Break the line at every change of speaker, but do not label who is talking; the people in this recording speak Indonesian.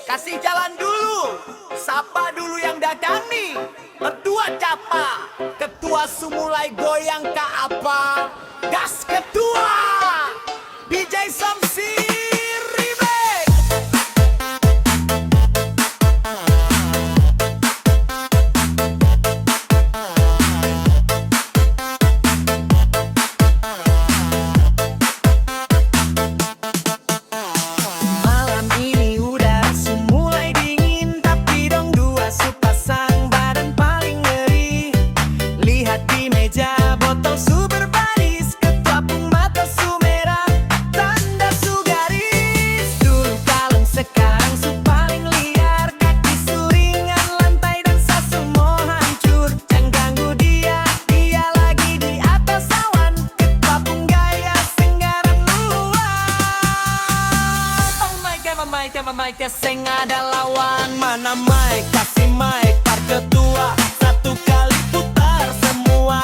Kasih jalan dulu, sapa dulu yang datang nih. Ketua Capa, ketua sumulai goyang ka apa? Gas ketua, DJ Samsi Remix. Malam ini udara mulai dingin, tapi dong dua sepasang badan paling ngeri. Lihat di meja botol su berbaris, ketua pun mata su merah, tanda su garis. Dulu kalem sekarang su paling liar, kaki su ringan, lantai dan sa semua hancur. Jangan ganggu dia, dia lagi di atas awan. Ketua pun gaya senggaran luar. Oh my god, Mike, seng ada lawan. Mana Mike, kasih Mike, par ketua. Satu kali putar semua